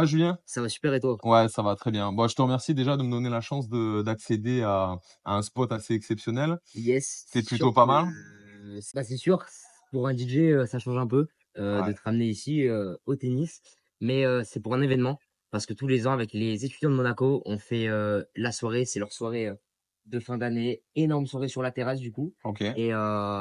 va, Julien? Ça va super et toi? Ouais, ça va très bien. Bon, je te remercie déjà de me donner la chance d'accéder à un spot assez exceptionnel. Yes, C'est c'est sûr plutôt pas que mal? c'est sûr, pour un DJ, ça change un peu, de Ouais. te ramener ici, au tennis, mais c'est pour un événement parce que tous les ans avec les étudiants de Monaco, on fait, la soirée, c'est leur soirée, de fin d'année, énorme soirée sur la terrasse du coup OK. et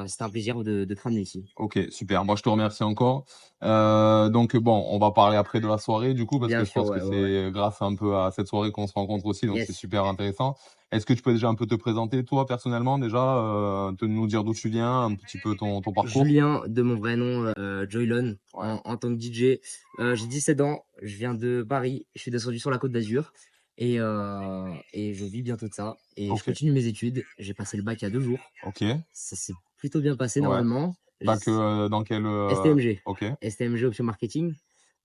c'était un plaisir de te ramener ici. OK, super. Moi, je te remercie encore. Donc bon, on va parler après de la soirée du coup, parce Bien que je sûr, pense que ouais, ouais, ouais. c'est grâce un peu à cette soirée qu'on se rencontre aussi, donc c'est Yes. super intéressant. Est-ce que tu peux déjà un peu te présenter toi personnellement déjà, te nous dire d'où tu viens, un petit peu ton parcours? Julien, de mon vrai nom, Joylon, Ouais. en tant que DJ. J'ai 17 ans, je viens de Paris, je suis descendu sur la Côte d'Azur et je vis bientôt de ça et je OK. continue mes études. J'ai passé le bac il y a 2 jours. OK. Ça s'est plutôt bien passé Ouais. normalement. J Bac, dans quel, STMG, OK. STMG option marketing,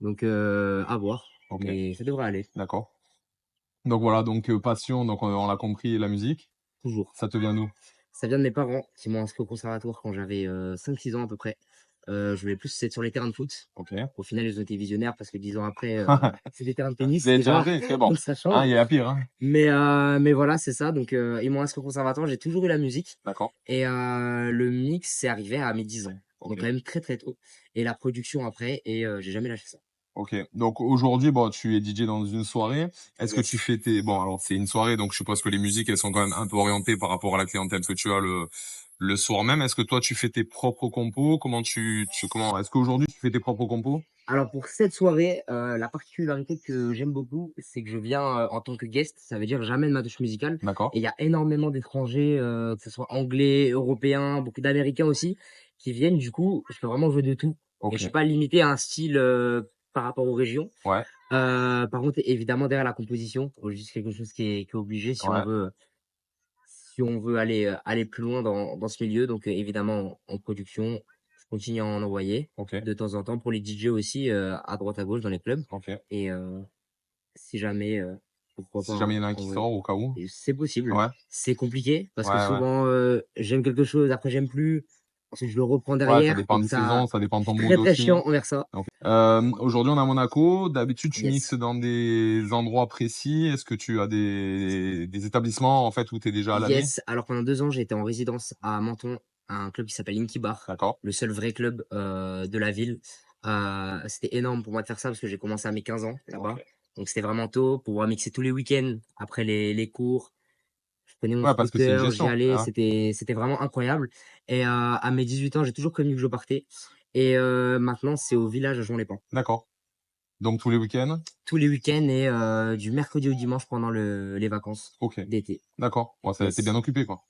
donc à voir, OK. mais ça devrait aller, D'accord. Donc voilà, donc passion, donc on l'a compris, la musique. toujours. Ça te vient d'où? Ça vient de mes parents qui m'ont inscrit au conservatoire quand j'avais, 5-6 ans à peu près. Je voulais plus être sur les terrains de foot. OK. Au final, ils ont été visionnaires parce que 10 ans après, c'est des terrains de tennis Des déjà, étrangers, c'est bon. donc ça Hein, change. il y a pire, hein. Mais voilà, c'est ça, donc ils m'ont inscrit au conservatoire, j'ai toujours eu la musique D'accord. et le mix, c'est arrivé à mes 10 ans, donc OK. quand même très, très tôt et la production après et j'ai jamais lâché ça. OK. Donc aujourd'hui, bon, tu es DJ dans une soirée. Est-ce que tu Yes. fais tes bon, alors c'est une soirée, donc je suppose que les musiques, elles sont quand même un peu orientées par rapport à la clientèle que tu as le soir même. Est-ce que toi, tu fais tes propres compos? Comment comment est-ce qu'aujourd'hui, tu fais tes propres compos? Alors pour cette soirée, la particularité que j'aime beaucoup, c'est que je viens, en tant que guest, ça veut dire que j'amène ma touche musicale D'accord. et il y a énormément d'étrangers, que ce soit anglais, européens, beaucoup d'américains aussi, qui viennent. Du coup, je peux vraiment jouer de tout et je OK. suis pas limité à un style, par rapport aux régions. Ouais. Par contre, évidemment, derrière la composition, faut juste quelque chose qui est obligé Ouais. si on veut aller plus loin dans ce milieu. Donc, évidemment, en production, je continue à en envoyer OK. de temps en temps pour les DJ aussi, à droite à gauche dans les clubs OK. et si jamais, pourquoi pas, Si jamais il y en a un qui envoyer. sort au cas où? Et c'est possible. Ouais. C'est compliqué parce que Ouais, ouais. souvent, j'aime quelque chose, après j'aime plus, ensuite je le reprends Ouais, ça derrière, dépend donc des saisons, ça dépend je de ton suis mood très, très aussi. chiant envers ça. OK. Aujourd'hui, on est à Monaco. D'habitude, tu mixes Yes. dans des endroits précis. Est-ce que tu as des établissements, en fait, où tu es déjà à l'année? Yes, alors pendant 2 ans, j'ai été en résidence à Menton, à un club qui s'appelle Inky Bar, D'accord. le seul vrai club, de la ville. C'était énorme pour moi de faire ça parce que j'ai commencé à mes 15 ans là-bas. OK. Donc c'était vraiment tôt, pouvoir mixer tous les week-ends après les cours. Je prenais mon Ouais, parce que c'est une scooter, j'y gestion, allais, hein. c'était vraiment incroyable et à mes 18 ans, j'ai toujours connu que je partais et maintenant, c'est au village à Juan-les-Pins. D'accord. Donc tous les week-ends? Tous les week-ends et du mercredi au dimanche pendant les vacances OK. d'été. D'accord. Ouais, ça tu bien Yes. occupé, quoi.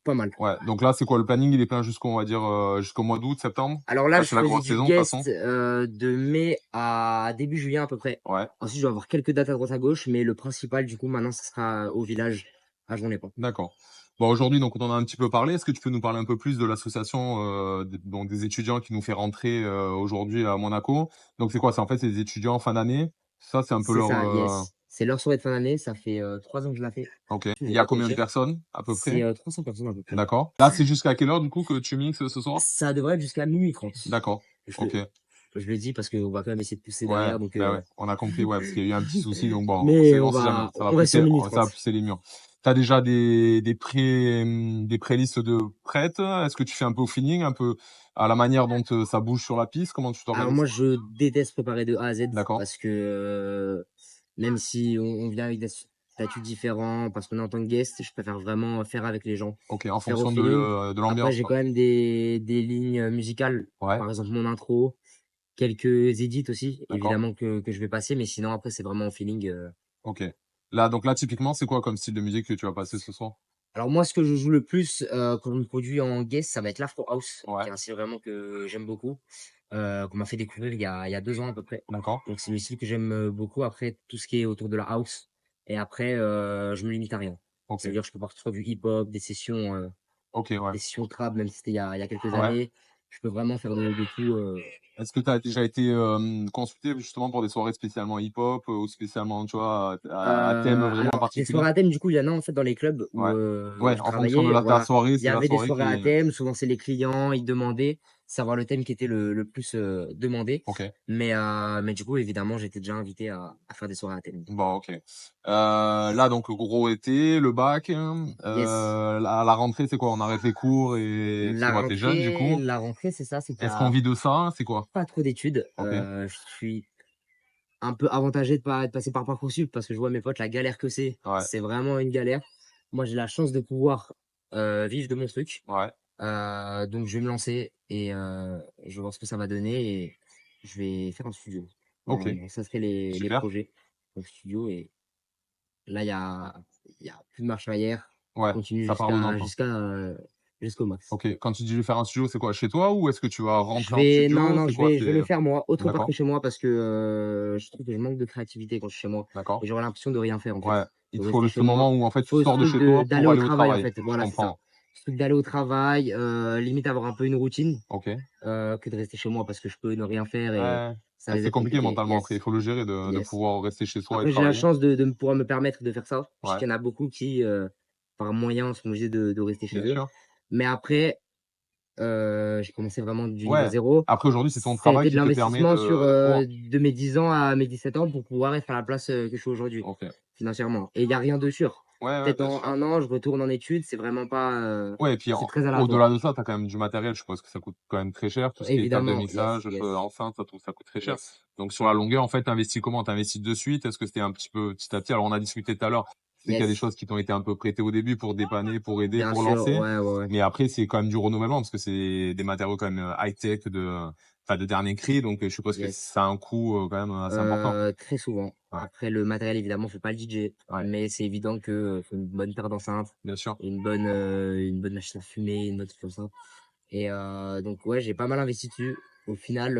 Pas mal. Ouais, donc là, c'est quoi le planning? Il est plein jusqu'au on va dire, jusqu'au mois d'août, septembre? Alors là, Là, je c'est la faisais grosse du saison, de toute guest, façon. de mai à début juillet à peu près. Ouais, Ensuite, je dois avoir quelques dates à droite à gauche, mais le principal, du coup, maintenant, ça sera au village à Juan-les-Pins. d'accord. Bon, aujourd'hui, donc on en a un petit peu parlé. Est-ce que tu peux nous parler un peu plus de l'association, d donc des étudiants qui nous fait rentrer, aujourd'hui à Monaco? Donc c'est quoi? C'est en fait, c'est des étudiants en fin d'année? Ça, c'est un peu C'est leur, ça, yes. C'est leur soirée de fin d'année, ça fait 3 ans que je la fais. OK. Il Toujours y a autant combien de cher. personnes, à peu C'est près? 300 personnes à peu près. D'accord. Là, c'est jusqu'à quelle heure, du coup, que tu mixes, ce soir? Ça devrait être jusqu'à 00:30. D'accord. Je OK. le, je le dis parce qu'on va quand même essayer de pousser Ouais, derrière, donc bah, ouais, on a compris, ouais, parce qu'il y a eu un petit souci, donc bon, mais on sait jamais, ça va on reste sur pousser, minuit ça va 30. pousser les murs. Tu as déjà des playlists de prêtes? Est-ce que tu fais un peu au feeling, un peu à la manière dont, ça bouge sur la piste? Comment tu Alors t'organises? moi, je déteste préparer de A à Z D'accord. parce que même si on vient avec des statuts différents, parce qu'on est en tant que guest, je préfère vraiment faire avec les gens, OK, en faire au fonction feeling. de Après, l'ambiance, j'ai quoi. quand même des lignes musicales, Ouais, par exemple mon intro, quelques edits aussi, d'accord. évidemment que je vais passer, mais sinon après c'est vraiment au feeling. OK. Là, donc là, typiquement, c'est quoi comme style de musique que tu vas passer ce soir? Alors moi, ce que je joue le plus quand je me produis en guest, ça va être l'Afro House, qui Ouais, est un style vraiment que j'aime beaucoup, qu'on m'a fait découvrir il y a 2 ans à peu près. d'accord. Donc c'est le style que j'aime, beaucoup. Après tout ce qui est autour de la house et après, je me limite à rien. OK. C'est-à-dire je peux partir sur du hip-hop, OK, ouais. des sessions trap, même si c'était il y a quelques Ouais. années. Je peux vraiment faire de tout, Est-ce que tu as déjà été, consulté justement pour des soirées spécialement hip-hop, ou spécialement, tu vois, à thème vraiment alors des particulier? soirées à thème, du coup, il y en a en fait dans les clubs où, Ouais. Ouais, je en fonction de travaillais, la ta voilà. soirée, Il y c'est la avait des soirée soirées à qui thème, souvent c'est les clients, ils demandaient. savoir le thème qui était le plus, demandé. OK. Mais du coup, évidemment, j'étais déjà invité à faire des soirées à thème. Bon, OK. Là, donc le gros été, le bac, Yes. la rentrée, c'est quoi? On arrête les cours et parce que, bah, tu jeune, du coup. La rentrée, c'est ça, c'est qu'il y Est-ce qu'on a vit de ça? C'est quoi? pas trop d'études. OK. Je suis un peu avantagé de passer par Parcoursup parce que je vois mes potes la galère que c'est. Ouais, C'est vraiment une galère. Moi, j'ai la chance de pouvoir, vivre de mon truc. ouais. Donc je vais me lancer et je vais voir ce que ça va donner et je vais faire un studio. OK. Normalement, ça serait les Super. projets. Donc studio et là, il y a plus de marche arrière. Je Ouais, continue ça part dedans, quoi. jusqu'au max. OK. Quand tu dis: «Je vais faire un studio», c'est quoi? Chez toi ou est-ce que tu vas rentrer en studio? Non, C'est quoi? je vais le faire moi, autre part que D'accord, chez moi parce que, je trouve que je manque de créativité quand je suis chez moi d'accord. et j'aurais l'impression de rien faire, en fait, Ouais. Il de te faut rester le chez ce moi. moment où, en fait, tu Faut ce sors de truc chez de toi pour d'aller au aller au travail, en travail. fait, Je voilà, c'est ça. comprends. Ce truc d'aller au travail, limite avoir un peu une routine, OK. que de rester chez moi parce que je peux ne rien faire et Ouais. ça Ouais, risque c'est d'être compliqué compliqué. mentalement après. Il Yes, faut le gérer de yes. pouvoir rester chez soi et Après, j'ai la travailler. chance de pouvoir me permettre de faire ça. Je sais Ouais, qu'il y en a beaucoup qui, par moyens, sont obligés de rester chez bien eux. sûr. Mais après, j'ai commencé vraiment du niveau Ouais. zéro. Après aujourd'hui, c'est ton Ça a travail été de qui te permet l'investissement sur, de pouvoir. de mes 10 ans à mes 17 ans pour pouvoir être à la place, que je suis aujourd'hui, OK. financièrement et il y a rien de sûr. Ouais, ouais, Peut-être bien dans sûr. 1 an, je retourne en études, c'est vraiment pas, Ouais et puis c'est en très au-delà aléatoire. de ça, tu as quand même du matériel. Je suppose que ça coûte quand même très cher, tout ce qui est table de Évidemment, yes, mixage, yes, enceinte, ça coûte très cher. yes, Donc sur la longueur, en fait, tu investis comment? Tu investis de suite? Est-ce que c'était un petit peu petit à petit? Alors on a discuté tout à l'heure, c'est qu'il y a des yes, choses qui t'ont été un peu prêtées au début pour dépanner, pour aider, bien pour sûr, lancer, ouais, ouais, ouais. mais après c'est quand même du renouvellement parce que c'est des matériaux quand même, high-tech enfin de dernier cri, donc je suppose que Yes. ça a un coût, quand même, assez important. Très souvent. Ouais, Après le matériel évidemment fait pas le DJ, ouais, mais c'est évident que, faut une bonne paire d'enceintes, bien sûr. une bonne machine à fumer, une bonne truc comme ça et donc ouais, j'ai pas mal investi dessus. Au final,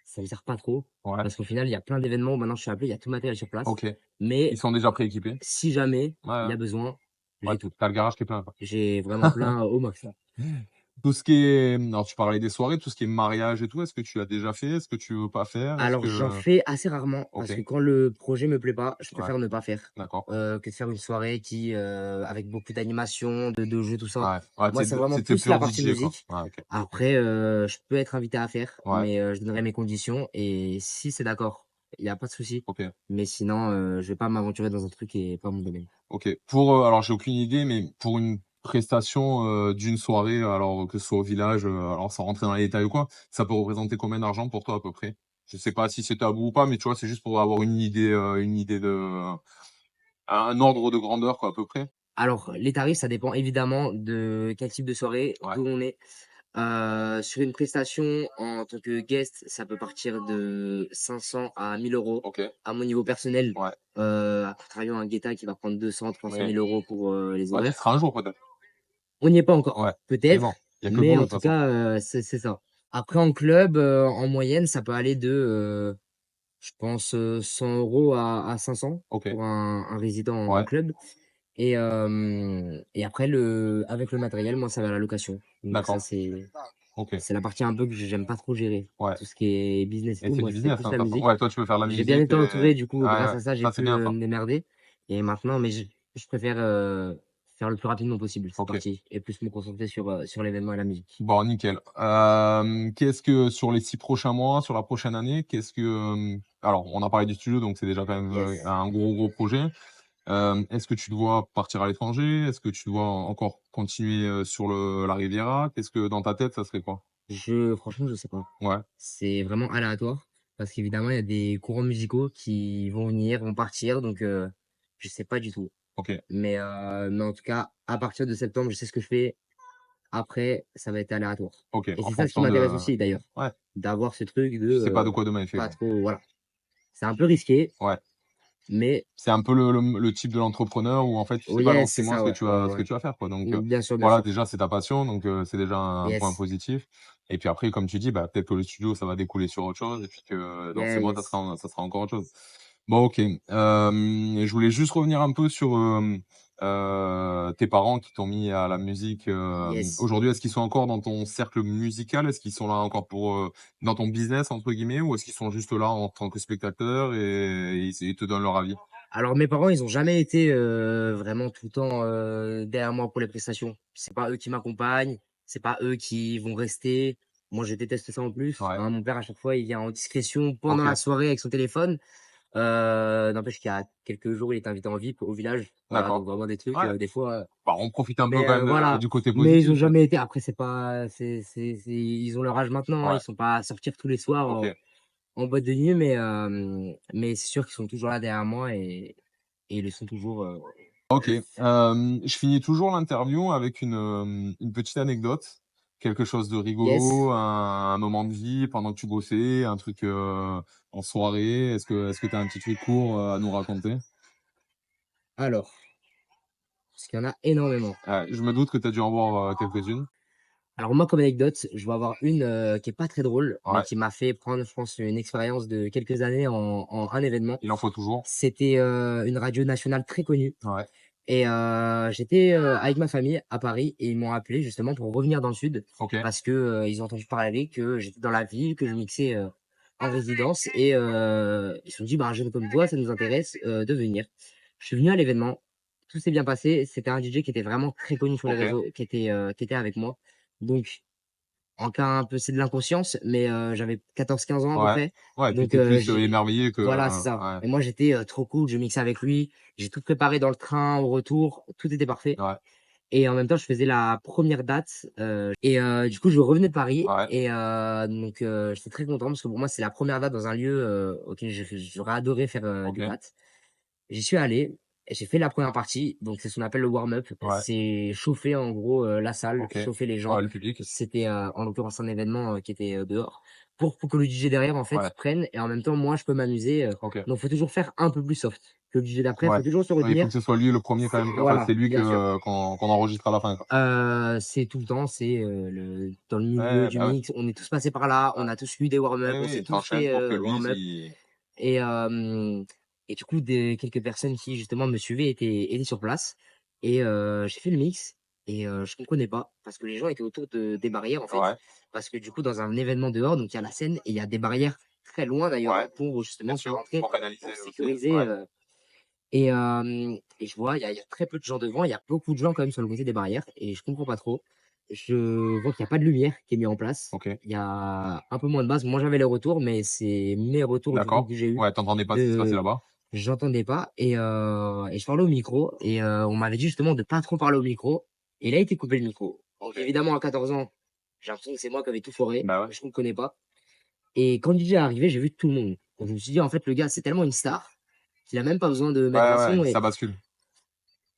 ça me sert pas trop Ouais, parce qu'au final, il y a plein d'événements où maintenant je suis appelé, il y a tout le matériel sur place, OK. Ils mais sont déjà prééquipés? si jamais Ouais, il ouais. y a besoin, Ouais, j'ai tout. tu le garage qui est plein, quoi. J'ai vraiment plein au max là. Tout ce qui est, alors tu parlais des soirées, tout ce qui est mariage et tout, est-ce que tu as déjà fait? Est-ce que tu veux pas faire? Est-ce Alors j'en que fais assez rarement OK, parce que quand le projet me plaît pas, je ouais, préfère ne pas faire, d'accord. que de faire une soirée qui, avec beaucoup d'animation, de jeux, tout ça. Ouais, ouais, Moi, c'est vraiment tu plus la pur partie DJ, quoi. musique. Ouais, OK. Après, je peux être invité à faire, Ouais, mais, je donnerai mes conditions et si c'est d'accord, il y a pas de souci. OK, Mais sinon, je vais pas m'aventurer dans un truc qui est pas mon domaine. OK. Pour, alors j'ai aucune idée, mais pour une prestation, d'une soirée, alors que ce soit au village, alors sans rentrer dans les détails ou quoi, ça peut représenter combien d'argent pour toi à peu près? Je sais pas si c'est tabou ou pas, mais tu vois, c'est juste pour avoir une idée de un ordre de grandeur, quoi, à peu près? Alors, les tarifs, ça dépend évidemment de quel type de soirée, Ouais, d'où on est. Sur une prestation en tant que guest, ça peut partir de 500 à 1 000 €. OK, À mon niveau personnel, ouais, à contrario, un guetta qui va prendre 200-300 OK. 000 € pour, les Bah, tu y horaires. seras un jour peut-être? On n'y est pas encore, Ouais, mais bon, peut-être, il y a que le mais boulot en de toute tout façon. cas, c'est ça. Après en club, en moyenne, ça peut aller de, je pense, 100 € à 500 OK, pour un résident en ouais, club et après avec le matériel, moi, ça va à la location. Donc ça, d'accord, OK, c'est la partie un peu que j'aime pas trop gérer. ouais Tout ce qui est business et et tout, c'est moi, du c'est business, plus hein, de la toute façon. musique. Ouais, toi, tu veux faire la J'ai bien musique été et entouré, du coup, ouais, grâce ouais, à ça, j'ai ça, c'est pu, bien ça. me démerder et maintenant mais je préfère, faire le plus rapidement possible cette OK, partie et plus me concentrer sur l'événement et la musique. bon, nickel. Qu'est-ce que sur les 6 prochains mois, sur la prochaine année, qu'est-ce que, alors on a parlé du studio, donc c'est déjà quand même, Yes. un gros projet. Est-ce que tu dois partir à l'étranger? Est-ce que tu dois encore continuer, sur la Riviera? Qu'est-ce que dans ta tête, ça serait quoi? Franchement, je sais pas. Ouais, C'est vraiment aléatoire parce qu'évidemment, il y a des courants musicaux qui vont venir, vont partir donc je sais pas du tout. OK, Mais en tout cas, à partir de septembre, je sais ce que je fais. Après, ça va être aléatoire OK, et en c'est ça ce qui fonction m'intéresse de aussi d'ailleurs, ouais, d'avoir ce truc de, tu sais pas de quoi demain est fait, pas quoi. trop voilà. C'est un peu risqué, Ouais. mais C'est un peu le type de l'entrepreneur où en fait, tu oh sais pas dans yes, 6 c'est mois ça, ouais, ouais, ce que ouais. tu vas faire, quoi, donc Bien sûr, bien voilà, sûr. déjà, c'est ta passion, donc c'est déjà un point Yes. positif et puis après, comme tu dis, bah, peut-être que le studio, ça va découler sur autre chose et puis que dans Yeah, 6 mois, yes. ça sera encore autre chose. Bon, OK, je voulais juste revenir un peu sur, tes parents qui t'ont mis à la musique, Yes. aujourd'hui, est-ce qu'ils sont encore dans ton cercle musical? Est-ce qu'ils sont là encore pour, «dans ton business» entre guillemets ou est-ce qu'ils sont juste là en tant que spectateurs et ils te donnent leur avis? Alors mes parents, ils ont jamais été, vraiment tout le temps, derrière moi pour les prestations. C'est pas eux qui m'accompagnent. C'est pas eux qui vont rester. Moi, je déteste ça en plus. Ouais. Hein, mon père, à chaque fois, il vient en discrétion pendant la OK. soirée avec son téléphone. N'empêche qu'il y a quelques jours, il est invité en VIP au village. Voilà, donc D'accord. vraiment des trucs, Ouais. des fois, Bah, on profite un peu mais quand même, voilà. du côté Mais ils ont positif. jamais été après c'est pas c'est ils ont leur âge maintenant, hein, Ouais. ils sont pas à sortir tous les soirs OK. en boîte de nuit, mais c'est sûr qu'ils sont toujours là derrière moi et ils le sont toujours, OK. Je finis toujours l'interview avec une petite anecdote, quelque chose de yes. rigolo, un moment de vie pendant que tu bossais, un truc, en soirée. Est-ce que tu as un petit truc court, à nous raconter? Alors, parce qu'il y en a énormément. Je me doute que tu as dû en voir, quelques-unes. Alors moi, comme anecdote, je vais avoir une, qui est pas très drôle, mais Ouais, qui m'a fait prendre, je pense, une expérience de quelques années en un événement. il en faut toujours. C'était, une radio nationale très connue Ouais, et j'étais, avec ma famille à Paris et ils m'ont appelé justement pour revenir dans le sud OK, parce que, ils ont entendu parler que j'étais dans la ville, que je mixais, en résidence et ils se sont dit: «Bah, un jeune comme toi, ça nous intéresse, de venir». Je suis venu à l'événement, tout s'est bien passé. C'était un DJ qui était vraiment très connu sur les OK. réseaux, qui était avec moi. Donc en cas un peu c'est de l'inconscience, mais j'avais 14-15 ans à peu Ouais. près. Ouais, tu Donc étais plus, j'ai émerveillé que, voilà, c'est ça. ouais, Et moi, j'étais, trop cool, je mixais avec lui, j'ai tout préparé dans le train au retour, tout était parfait ouais, et en même temps, je faisais la première date, et du coup, je revenais de Paris ouais, et donc j'étais très content parce que pour moi, c'est la première date dans un lieu, auquel j'aurais adoré faire, des OK, dates. J'y suis allé et j'ai fait la première partie, donc c'est ce qu'on appelle le warm-up. ouais, C'est chauffer en gros, la salle, OK. chauffer les Ouais, gens. le public. C'était, en l'occurrence un événement, qui était, dehors pour que le DJ derrière en fait, Ouais, il prenne et en même temps moi je peux m'amuser, OK. donc faut toujours faire un peu plus soft que le DJ d'après, Ouais. faut toujours se Ouais, il faut que retenir. ce soit lui le premier quand C'est même, enfin, voilà, c'est lui bien sûr. qu'on enregistre à la fin, quoi. C'est tout le temps, c'est, le dans le milieu Ouais, du bah, ouais. mix, on est tous passés par là, Ouais. on a tous eu des warm-up, Oui, on oui, s'est il tous t'enchaîne fait, pour que lui, warm-up. si Et du coup, des quelques personnes qui justement me suivaient étaient sur place et j'ai fait le mix et je comprenais pas parce que les gens étaient autour de des barrières, en fait. ouais, Parce que du coup, dans un événement dehors, donc il y a la scène et il y a des barrières très loin d'ailleurs, ouais, hein, pour bien justement faire sûr, rentrer, pour canaliser pour aussi, sécuriser, ouais, et je vois, il y a très peu de gens devant, il y a beaucoup de gens quand même sur le côté des barrières et je comprends pas trop. Je vois qu'il y a pas de lumière qui est mise en place. OK, Il y a un peu moins de base. Moi, j'avais les retours, mais c'est mes retours du coup d'accord. que j'ai eu Ouais, tu entendais pas ce qui se passait de là-bas? j'entendais pas et je parlais au micro et on m'avait dit justement de pas trop parler au micro et il a été coupé le micro. Donc OK. évidemment à 14 ans, j'ai l'impression que c'est moi qui avais tout foiré, Bah, ouais. je comprenais pas et quand le DJ est arrivé, j'ai vu tout le monde. Donc je me suis dit: «En fait, le gars, c'est tellement une star qu'il a même pas besoin de mettre Ouais, un ouais, son» ça bascule.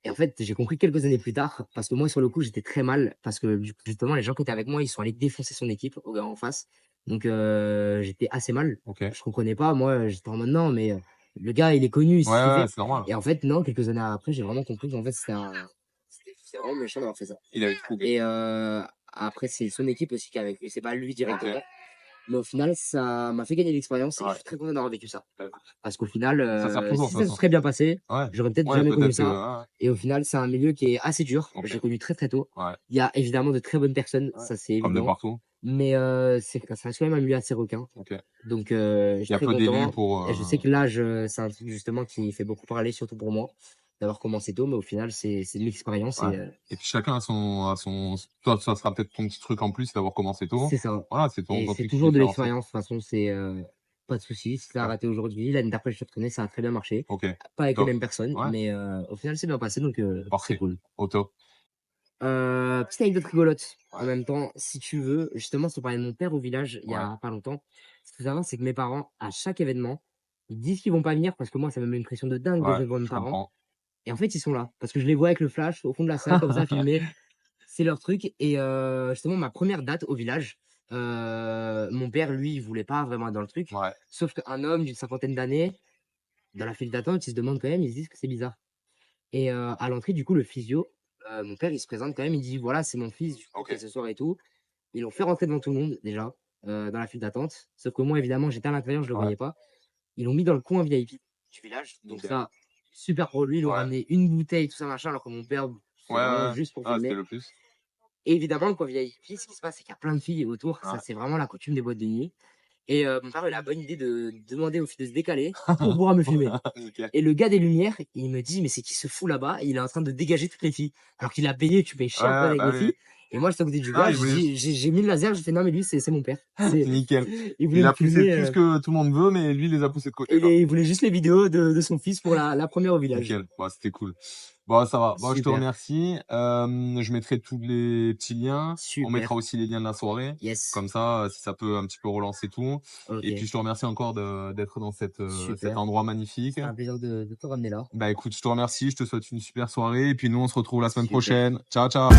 et en fait, j'ai compris quelques années plus tard parce que moi, sur le coup, j'étais très mal parce que justement, les gens qui étaient avec moi, ils sont allés défoncer son équipe au gars en face. Donc j'étais assez mal. OK. Je comprenais pas, moi, j'étais en mode: «Non, mais le gars, il est connu, il Ouais, sait ce qu'il ouais, ouais, fait» c'est normal. et en fait, non, quelques années après, j'ai vraiment compris qu'en fait, c'était vraiment méchant d'avoir fait ça Il avait tout coupé. et après, c'est son équipe aussi qui avait fait, c'est pas lui OK. directement. Mais au final, ça m'a fait gagner de l'expérience et je Ouais. suis très content d'avoir vécu ça. Bah, Parce qu'au final, ça sert toujours si de toute ça se façon. serait bien passé, Ouais. j'aurais peut-être Ouais, jamais connu peut-être que ça ouais, ouais. et au final, c'est un milieu qui est assez dur. J'ai OK. connu très, très tôt. Ouais. Il y a évidemment de très bonnes personnes, Ouais. ça c'est Comme de évident, partout. mais ça reste quand même un milieu assez requin. OK. Donc je Il suis y a très peu d'élus content pour, et je sais que l'âge, c'est un truc justement qui fait beaucoup parler, surtout pour moi, d'avoir commencé tôt, mais au final, c'est de l'expérience ouais. Et puis chacun a son toi, ça sera peut-être ton petit truc en plus d'avoir commencé tôt. c'est ça Voilà, c'est ton et ton c'est truc qui toujours de différencie. l'expérience. De toute façon, c'est, pas de souci. Si ça a Super. raté aujourd'hui, l'année d'après, je te reconnais, ça a très bien marché. OK. Pas avec les Top. mêmes personnes, Ouais, mais au final, c'est bien passé, donc c'est parfait. cool. Au top. Petite anecdote rigolote, en Ouais. même temps, si tu veux. Justement, je te parlais de mon père au village, il y Ouais. a pas longtemps. Ce qu'il faut savoir, c'est que mes parents, à chaque événement, ils disent qu'ils vont pas venir parce que moi, ça me met une pression de dingue de Ouais, jouer devant mes je parents comprends. et en fait, ils sont là parce que je les vois avec le flash au fond de la salle comme ça filmés. C'est leur truc et justement ma première date au village, mon père, lui, il voulait pas vraiment être dans le truc. Ouais. Sauf qu'un homme d'une cinquantaine d'années, dans la file d'attente, il se demande quand même, ils se disent que c'est bizarre. Et à l'entrée, du coup, le physio, mon père, il se présente quand même, il dit: «Voilà, c'est mon fils, du coup, qui est OK. ce soir et tout». Ils l'ont fait rentrer devant tout le monde déjà, dans la file d'attente. Sauf que moi, évidemment, j'étais à l'intérieur, je le Ouais. voyais pas. Ils l'ont mis dans le coin VIP du village. Donc Nickel. ça, super pour lui, ils lui ont Ouais. ramené une bouteille, tout ça machin, alors que mon père, Ouais, c'est vraiment ouais, ouais. juste pour Ah, c'était filmer. le plus. Et évidemment, le coin VIP, ce qui se passe, c'est qu'il y a plein de filles autour. Ça, Ouais. c'est vraiment la coutume des boîtes de nuit. Et mon père, il a la bonne idée de demander aux filles de se décaler pour pouvoir me filmer. Nickel. Et le gars des lumières, il me dit: «Mais c'est qui ce fou là-bas?» et il est en train de dégager toutes les filles. Alors qu'il a payé, tu payes cher pour être Ouais, avec bah, les oui, oui. filles. Et moi, j'étais à côté du Ah, gars, il voulait j'ai mis le laser, j'ai fait: «Non, mais lui, c'est mon père». c'est C'est nickel. il voulait Il me a poussé filmer, plus que tout le monde veut, mais lui, il les a poussés de côté, et quoi. il voulait juste les vidéos de son fils pour la 1re au village. Nickel. Bah, c'était cool. Bon, ça va. Bon, je te Super, remercie. Je mettrai tous les petits liens. On super. mettra aussi les liens de la soirée. Yes. Comme ça, si ça peut un petit peu relancer tout. Et puis, OK, je te remercie encore d'être dans cet super. endroit magnifique. C'était un plaisir de te ramener là. Bah, écoute, je te remercie. Je te souhaite une super soirée. Et puis, nous, on se retrouve la semaine Super. prochaine. Ciao, ciao.